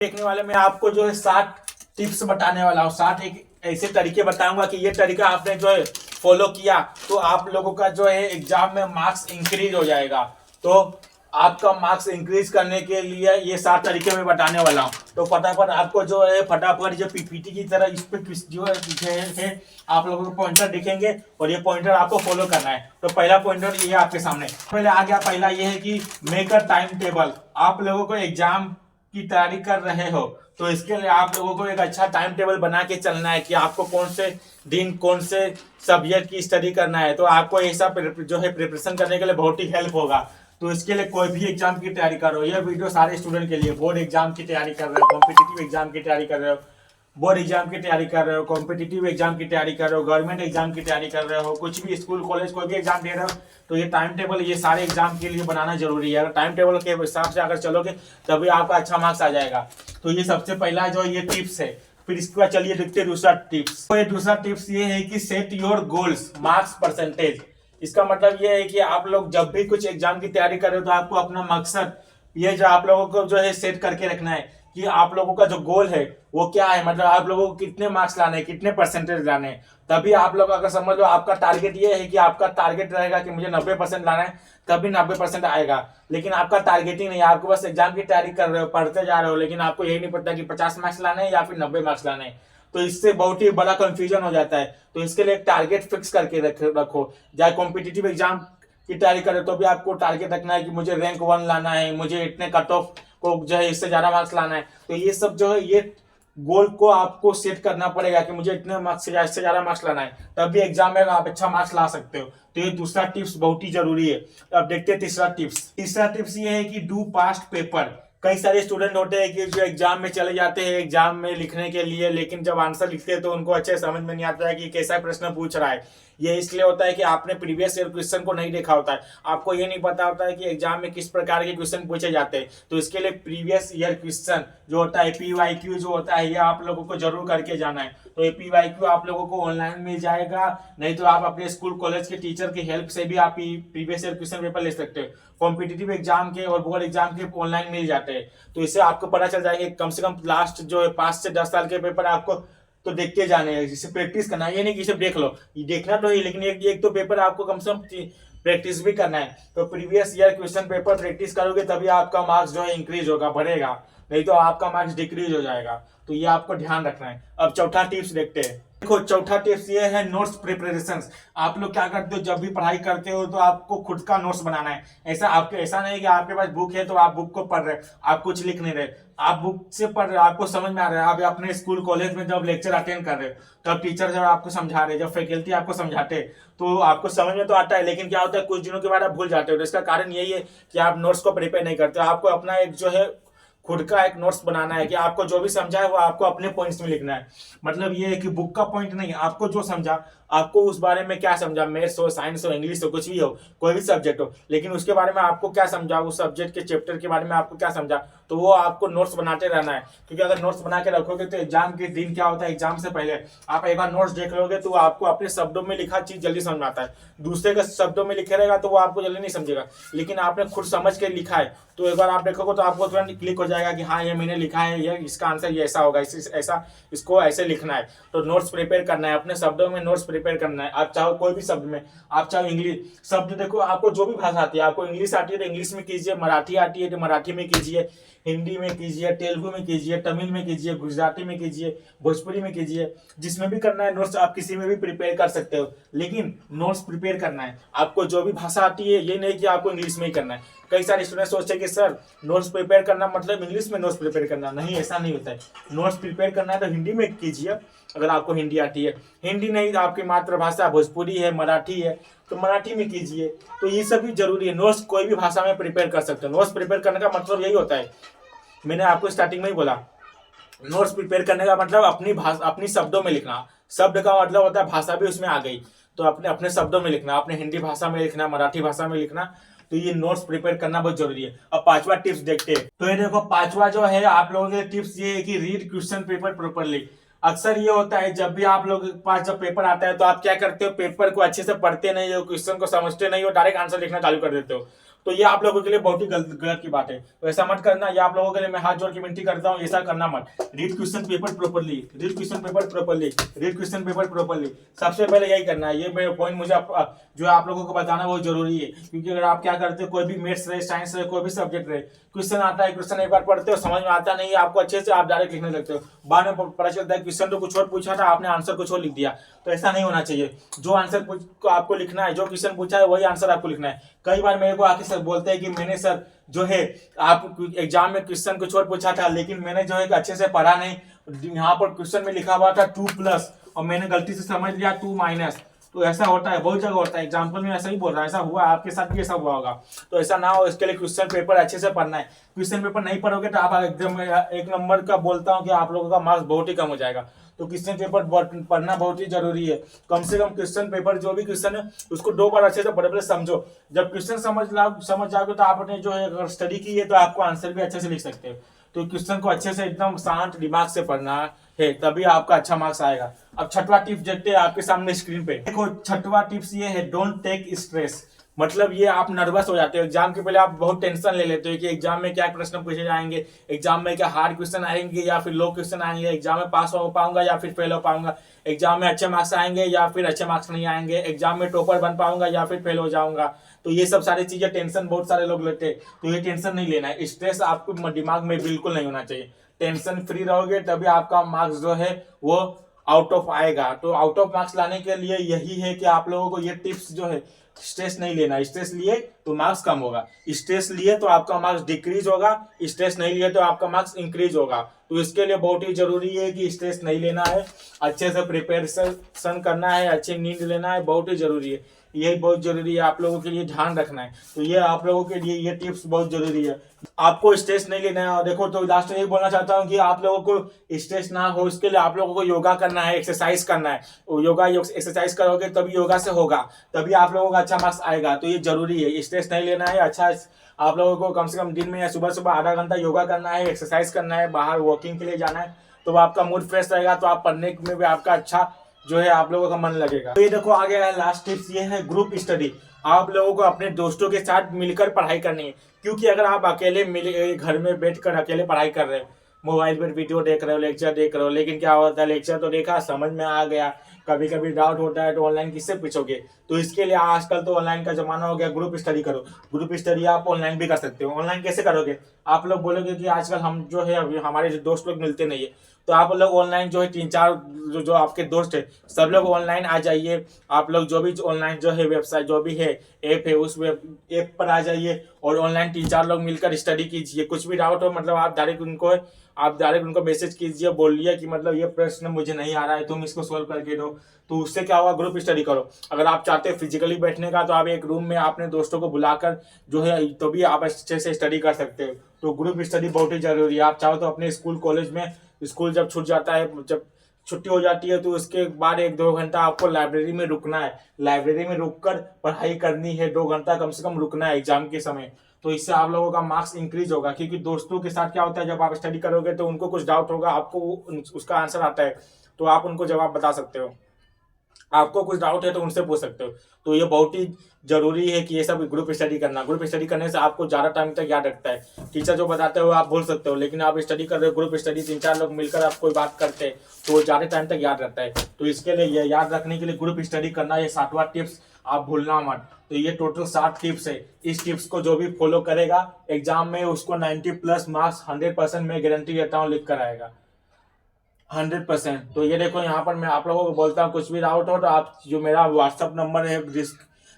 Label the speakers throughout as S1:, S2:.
S1: देखने वाले मैं आपको जो है 60 टिप्स बताने वाला हूँ। 60 एक ऐसे तरीके बताऊंगा कि ये तरीका आपने जो है फॉलो किया तो आप लोगों का जो है एग्जाम में मार्क्स इंक्रीज हो जाएगा। तो आपका मार्क्स इंक्रीज करने के लिए ये 7 तरीके मैं बताने वाला हूँ। तो फटाफट आपको जो है फटाफट जो पीपीटी की तरह इस पे जो है आप लोगों को पॉइंटर दिखेंगे और ये पॉइंटर आपको फॉलो करना है। तो पहला पॉइंटर ये आपके सामने पहले आ गया। पहला ये है कि मेक अ टाइम टेबल। आप लोगों को एग्जाम की तैयारी कर रहे हो तो इसके लिए आप लोगों को एक अच्छा टाइम टेबल बना के चलना है कि आपको कौन से दिन कौन से सब्जेक्ट की स्टडी करना है। तो आपको ऐसा जो है प्रिपरेशन करने के लिए बहुत ही हेल्प होगा। तो इसके लिए कोई भी एग्जाम की तैयारी करो, यह वीडियो सारे स्टूडेंट के लिए, बोर्ड एग्जाम की तैयारी कर रहे हो, कॉम्पिटिटिव एग्जाम की तैयारी कर रहे हो, बोर्ड एग्जाम की तैयारी कर रहे हो, कॉम्पिटिटिव एग्जाम की तैयारी कर रहे हो, गवर्नमेंट एग्जाम की तैयारी कर रहे हो, कुछ भी स्कूल कॉलेज कोई भी एग्जाम दे रहे हो तो ये टाइम टेबल ये सारे एग्जाम के लिए बनाना जरूरी है। अगर टाइम टेबल के हिसाब से अगर चलोगे तभी आपका अच्छा मार्क्स आ जाएगा। तो ये सबसे पहला जो ये टिप्स है। फिर इसके बाद चलिए देखते हैं दूसरा टिप्स। तो ये दूसरा टिप्स ये है कि set your goals marks percentage. इसका मतलब ये है कि आप लोग जब भी कुछ एग्जाम की तैयारी कर रहे हो तो आपको अपना मकसद ये जो आप लोगों को जो है सेट करके रखना है कि आप लोगों का जो गोल है वो क्या है, मतलब आप लोगों को कितने मार्क्स लाने हैं, कितने परसेंटेज लाने हैं। तभी आप लोग अगर समझ लो आपका टारगेट ये है कि आपका टारगेट रहेगा कि मुझे 90% लाना है तभी 90% आएगा। लेकिन आपका टारगेट ही नहीं है, आपको बस एग्जाम की तैयारी कर रहे हो, पढ़ते जा रहे हो, लेकिन आपको यही नहीं पता कि 50 मार्क्स लाने हैं या फिर 90 मार्क्स लाने हैं। तो इससे बहुत ही बड़ा कंफ्यूजन हो जाता है। तो इसके लिए एक टारगेट फिक्स करके रखो। चाहे कॉम्पिटिटिव एग्जाम की तैयारी करें तो भी आपको टारगेट रखना है कि मुझे रैंक 1 लाना है, मुझे इतने कट ऑफ को जो है इससे ज्यादा मार्क्स लाना है। तो ये सब जो है ये गोल को आपको सेट करना पड़ेगा कि मुझे इतने मार्क्स से इससे ज्यादा मार्क्स लाना है, तभी एग्जाम में आप अच्छा मार्क्स ला सकते हो। तो ये दूसरा टिप्स बहुत ही जरूरी है। अब देखते हैं तीसरा टिप्स। तीसरा टिप्स ये है कि डू पास्ट पेपर। कई सारे स्टूडेंट होते हैं कि जो एग्जाम में चले जाते हैं एग्जाम में लिखने के लिए, लेकिन जब आंसर लिखते हैं तो उनको अच्छे समझ में नहीं आता है कि कैसा प्रश्न पूछ रहा है। ये इसलिए होता है कि आपने प्रीवियस ईयर क्वेश्चन को नहीं देखा होता है, आपको ये नहीं पता होता है कि एग्जाम में किस प्रकार के क्वेश्चन पूछे जाते हैं। तो इसके लिए प्रीवियस ईयर क्वेश्चन जो होता है पीवाईक्यू जो होता है ये आप लोगों को जरूर करके जाना है। तो ये पीवाईक्यू आप लोगों को ऑनलाइन मिल जाएगा, नहीं तो आप अपने स्कूल कॉलेज के टीचर की हेल्प से भी आप प्रीवियस ईयर क्वेश्चन पेपर ले सकते हो। कॉम्पिटिटिव एग्जाम के और बोर्ड एग्जाम के ऑनलाइन मिल जाते हैं। तो इससे आपको पता चल जाएगा कम से कम लास्ट जो है 5 से 10 साल के पेपर आपको तो देखते जाने हैं, जिससे प्रैक्टिस करना है। ये नहीं कि सिर्फ देख लो, ये देखना तो ही, लेकिन एक तो पेपर आपको कम से कम प्रैक्टिस भी करना है। तो previous year question paper practice करोगे तभी आपका मार्क्स जो है इंक्रीज होगा, बढ़ेगा, नहीं तो आपका मार्क्स डिक्रीज हो जाएगा। तो ये आपको ध्यान रखना है। अब चौथा टिप्स देखते हैं। देखो चौथा टिप्स ये है नोट्स प्रिपरेशन। आप लोग क्या करते हो, जब भी पढ़ाई करते हो तो आपको खुद का नोट्स बनाना है। ऐसा नहीं कि आपके पास बुक है तो आप बुक को पढ़ रहे, आप कुछ लिख नहीं रहे, आप बुक से पढ़ रहे, आपको समझ में आ रहा है। आप अपने स्कूल कॉलेज में जब लेक्चर अटेंड कर रहे हो तब टीचर जब आपको समझा रहे, जब फैकल्टी आपको समझाते हैं तो आपको समझ में तो आता है, लेकिन क्या होता है कुछ दिनों के बाद आप भूल जाते हो। तो इसका कारण यही है कि आप नोट्स को प्रिपेयर नहीं करते। आपको अपना एक जो है खुद का एक नोट्स बनाना है कि आपको जो भी समझा है वो आपको अपने पॉइंट्स में लिखना है। मतलब ये है कि बुक का पॉइंट नहीं, आपको जो समझा, आपको उस बारे में क्या समझा, मैथ्स हो, साइंस हो, इंग्लिश हो, कुछ भी हो, कोई भी सब्जेक्ट हो, लेकिन उसके बारे में आपको क्या समझा, उस सब्जेक्ट के चैप्टर के बारे में आपको क्या समझा, तो वो आपको नोट्स बनाते रहना है। क्योंकि अगर नोट्स बना के रखोगे तो एग्जाम के दिन क्या होता है, एग्जाम से पहले आप एक बार नोट्स देख लोगे तो आपको अपने शब्दों में लिखा चीज जल्दी समझ में आता है। दूसरे के शब्दों में लिखे रहेगा तो वो आपको जल्दी नहीं समझेगा, लेकिन आपने खुद समझ के लिखा है तो एक बार आप देखोगे तो आपको तुरंत क्लिक हो जाएगा कि हाँ ये मैंने लिखा है, ये इसका आंसर ये ऐसा होगा, ऐसा इसको ऐसे लिखना है। तो नोट्स प्रिपेयर करना है, अपने शब्दों में नोट्स प्रिपेयर करना है। आप चाहो कोई भी शब्द में, आप चाहो इंग्लिश शब्द, देखो आपको जो भी भाषा आती है, आपको इंग्लिश आती है तो इंग्लिश में कीजिए, मराठी आती है तो मराठी में कीजिए, हिंदी में कीजिए, तेलुगु में कीजिए, तमिल में कीजिए, गुजराती में कीजिए, भोजपुरी में कीजिए, जिसमें भी करना है नोट्स आप किसी में भी प्रिपेयर कर सकते हो। लेकिन नोट्स प्रिपेयर करना है आपको जो भी भाषा आती है, ये नहीं कि आपको इंग्लिश में ही करना है। कई सारे स्टूडेंट सोचते हैं कि सर नोट्स प्रिपेयर करना मतलब इंग्लिश में नोट्स प्रिपेयर करना, नहीं, ऐसा नहीं होता है। नोट्स प्रिपेयर करना है तो हिंदी में कीजिए, अगर आपको हिंदी आती है। हिंदी नहीं, आपकी मातृभाषा भोजपुरी है, मराठी है, तो मराठी में कीजिए। तो ये सब भी जरूरी है। नोट्स कोई भी भाषा में प्रिपेयर कर सकते हो। नोट्स प्रिपेयर करने का मतलब यही होता है, मैंने आपको स्टार्टिंग में ही बोला, नोट्स प्रिपेयर करने का मतलब अपनी भाषा, अपनी शब्दों में लिखना। शब्द का मतलब होता है भाषा भी उसमें आ गई, तो अपने अपने शब्दों में लिखना, अपने हिंदी भाषा में लिखना, मराठी भाषा में लिखना। तो ये नोट्स प्रिपेयर करना बहुत जरूरी है। अब पांचवा टिप्स देखते हैं। तो ये देखो पांचवा जो है आप लोगों के टिप्स ये है कि रीड क्वेश्चन पेपर प्रॉपरली। अक्सर ये होता है जब भी आप लोग के पास जब पेपर आता है तो आप क्या करते हो, पेपर को अच्छे से पढ़ते नहीं हो, क्वेश्चन को समझते नहीं हो, डायरेक्ट आंसर लिखना चालू कर देते हो। तो ये आप लोगों के लिए बहुत ही गलत की बात है। तो ऐसा मत करना, ये आप लोगों के लिए मैं हाथ जोड़ के विनती करता हूँ, ऐसा करना मत। Read question paper properly, read question paper properly, read question paper properly, सबसे पहले यही करना है। ये मेरा पॉइंट मुझे जो है आप लोगों को बताना बहुत जरूरी है, क्योंकि अगर आप क्या करते हो, कोई भी मैथ्स रहे, साइंस रहे, कोई भी सब्जेक्ट रहे, क्वेश्चन आता है, क्वेश्चन एक बार पढ़ते हो, समझ में आता नहीं है आपको अच्छे से, आप डायरेक्ट लिखने लगते हो, बाद में पता चलता है क्वेश्चन तो कुछ और पूछा था, आपने आंसर कुछ और लिख दिया। तो ऐसा नहीं होना चाहिए। जो आंसर आपको लिखना है, जो क्वेश्चन पूछा है वही आंसर आपको लिखना है। कई बार मेरे को आके सर बोलते हैं कि मैंने सर जो है आप एग्जाम में क्वेश्चन कुछ और पूछा था, लेकिन मैंने जो है अच्छे से पढ़ा नहीं, यहाँ पर क्वेश्चन में लिखा हुआ था 2+ और मैंने गलती से समझ लिया 2-। तो ऐसा होता है, बहुत जगह होता है, एग्जाम्पल में ऐसा ही बोल रहा है, ऐसा हुआ आपके साथ भी, ऐसा हुआ होगा। तो ऐसा ना हो, इसके लिए क्वेश्चन पेपर अच्छे से पढ़ना है। क्वेश्चन पेपर नहीं पढ़ोगे तो आप एकदम 1 नंबर का बोलता हूँ कि आप लोगों का मार्क्स बहुत ही कम हो जाएगा। तो क्वेश्चन पेपर पढ़ना बहुत ही जरूरी है। कम से कम क्वेश्चन पेपर जो भी क्वेश्चन है उसको 2 बार अच्छे से बड़े समझो। जब क्वेश्चन समझ जाओगे तो आपने जो है अगर स्टडी की है तो आपको आंसर भी अच्छे से लिख सकते हो। तो क्वेश्चन को अच्छे से एकदम शांत दिमाग से पढ़ना है, तभी आपका अच्छा मार्क्स आएगा। अब 6वां टिप्स देखते हैं आपके सामने स्क्रीन पे। देखो 6वां टिप्स ये है, डोंट टेक स्ट्रेस। मतलब ये आप नर्वस हो जाते हो एग्जाम के पहले, आप बहुत टेंशन ले लेते हो कि एग्जाम में क्या प्रश्न पूछे जाएंगे, एग्जाम में क्या हार्ड क्वेश्चन आएंगे या फिर लो क्वेश्चन आएंगे, एग्जाम में पास हो पाऊंगा या फिर फेल हो पाऊंगा, एग्जाम में अच्छे मार्क्स आएंगे या फिर अच्छे मार्क्स नहीं आएंगे, एग्जाम में टॉपर बन पाऊंगा या फिर फेल हो जाऊंगा। तो ये सब सारी चीजें टेंशन बहुत सारे लोग लेते हैं। तो ये टेंशन नहीं लेना है, स्ट्रेस आपको दिमाग में बिल्कुल नहीं होना चाहिए। टेंशन फ्री रहोगे तभी आपका मार्क्स जो है वो आउट ऑफ आएगा। तो आउट ऑफ मार्क्स लाने के लिए यही है कि आप लोगों को ये टिप्स जो है, स्ट्रेस नहीं लेना। स्ट्रेस लिए तो मार्क्स कम होगा, स्ट्रेस लिए तो आपका मार्क्स डिक्रीज होगा, स्ट्रेस नहीं लिए तो आपका मार्क्स इंक्रीज होगा। तो इसके लिए बहुत ही जरूरी है कि स्ट्रेस नहीं लेना है, अच्छे से प्रिपरेशन करना है, अच्छी नींद लेना है, बहुत ही जरूरी है। ये बहुत जरूरी है, आप लोगों के लिए ध्यान रखना है। तो ये आप लोगों के लिए ये टिप्स बहुत जरूरी है। आपको स्ट्रेस नहीं लेना है। और देखो, तो लास्ट में यही बोलना चाहता हूँ कि आप लोगों को स्ट्रेस ना हो, इसके लिए आप लोगों को योगा करना है, एक्सरसाइज करना है। योगा एक्सरसाइज करोगे तभी योगा से होगा, तभी आप लोगों का अच्छा मार्क्स आएगा। तो ये जरूरी है, स्ट्रेस नहीं लेना है। अच्छा, आप लोगों को कम से कम दिन में या सुबह सुबह आधा घंटा योगा करना है, एक्सरसाइज करना है, बाहर वॉकिंग के लिए जाना है, तो आपका मूड फ्रेश रहेगा। तो आप पढ़ने में भी आपका अच्छा जो है आप लोगों का मन लगेगा। तो ये देखो आगे लास्ट टिप्स ये है, ग्रुप स्टडी। आप लोगों को अपने दोस्तों के साथ मिलकर पढ़ाई करनी है, क्योंकि अगर आप अकेले घर में बैठकर अकेले पढ़ाई कर रहे हो, मोबाइल पर वीडियो देख रहे हो, लेक्चर देख रहे हो, लेकिन क्या होता है, लेक्चर तो देखा, समझ में आ गया, कभी कभी डाउट होता है, तो ऑनलाइन किससे पूछोगे। तो इसके लिए आजकल तो ऑनलाइन का जमाना हो गया, ग्रुप स्टडी करो। ग्रुप स्टडी आप ऑनलाइन भी कर सकते हो। ऑनलाइन कैसे करोगे? आप लोग बोलोगे कि आजकल हम जो है अभी हमारे दोस्त लोग मिलते नहीं है, तो आप लोग ऑनलाइन जो है 3-4 जो आपके दोस्त है सब लोग ऑनलाइन आ जाइए। आप लोग जो भी ऑनलाइन जो है वेबसाइट जो भी है ऐप है, उस ऐप पर आ जाइए और ऑनलाइन 3-4 लोग मिलकर स्टडी कीजिए। कुछ भी डाउट हो, मतलब आप डायरेक्ट उनको मैसेज कीजिए, बोलिए कि मतलब ये प्रश्न मुझे नहीं आ रहा है, तुम इसको सोल्व करके दो। तो उससे क्या होगा, ग्रुप स्टडी करो। अगर आप चाहते हैं फिजिकली बैठने का, तो आप एक रूम में अपने दोस्तों को बुलाकर जो है तो भी आप अच्छे से स्टडी कर सकते हो। तो ग्रुप स्टडी बहुत ही जरूरी है। आप चाहो तो अपने स्कूल कॉलेज में, स्कूल जब छूट जाता है, जब छुट्टी हो जाती है, तो उसके बाद 1-2 घंटा आपको लाइब्रेरी में रुकना है। लाइब्रेरी में रुककर पढ़ाई करनी है, 2 घंटा कम से कम रुकना है एग्जाम के समय। तो इससे आप लोगों का मार्क्स इंक्रीज होगा, क्योंकि दोस्तों के साथ क्या होता है, जब आप स्टडी करोगे तो उनको कुछ डाउट होगा, आपको उसका आंसर आता है, तो आप उनको जवाब बता सकते हो। आपको कुछ डाउट है तो उनसे पूछ सकते हो। तो ये बहुत ही जरूरी है कि ये सब ग्रुप स्टडी करना। ग्रुप स्टडी करने से आपको ज़्यादा टाइम तक याद रखता है। टीचर जो बताते हो आप भूल सकते हो, लेकिन आप स्टडी कर रहे हो, ग्रुप स्टडी 3-4 लोग मिलकर आप कोई बात करते हैं, तो ज़्यादा टाइम तक याद रहता है। तो इसके लिए ये याद रखने के लिए ग्रुप स्टडी करना, ये 7वां टिप्स आप भूलना मत। तो ये टोटल 7 टिप्स है। इस टिप्स को जो भी फॉलो करेगा एग्जाम में, उसको 90+ मार्क्स 100% में गारंटी देता हूँ लिख कर आएगा, 100%। तो ये देखो, यहाँ पर मैं आप लोगों को बोलता हूँ, कुछ भी डाउट हो तो आप जो मेरा व्हाट्सअप नंबर है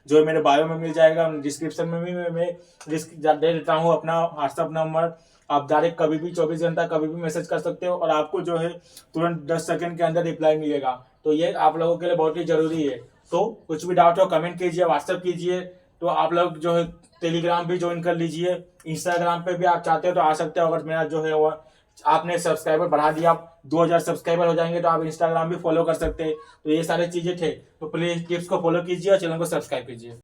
S1: जो मेरे बायो में मिल जाएगा, डिस्क्रिप्शन में भी मैं दे देता हूँ अपना व्हाट्सअप नंबर। आप डायरेक्ट कभी भी 24 घंटा कभी भी मैसेज कर सकते हो और आपको जो है तुरंत 10 सेकंड के अंदर रिप्लाई मिलेगा। तो ये आप लोगों के लिए बहुत ही जरूरी है। तो कुछ भी डाउट हो कमेंट कीजिए, व्हाट्सअप कीजिए। तो आप लोग जो है टेलीग्राम भी ज्वाइन कर लीजिए, इंस्टाग्राम पे भी आप चाहते हो तो आ सकते हो। अगर मेरा जो है वो आपने सब्सक्राइबर बढ़ा दिया, 2000 सब्सक्राइबर हो जाएंगे, तो आप इंस्टाग्राम भी फॉलो कर सकते हैं। तो ये सारी चीजें थे। तो प्लीज टिप्स को फॉलो कीजिए और चैनल को सब्सक्राइब कीजिए।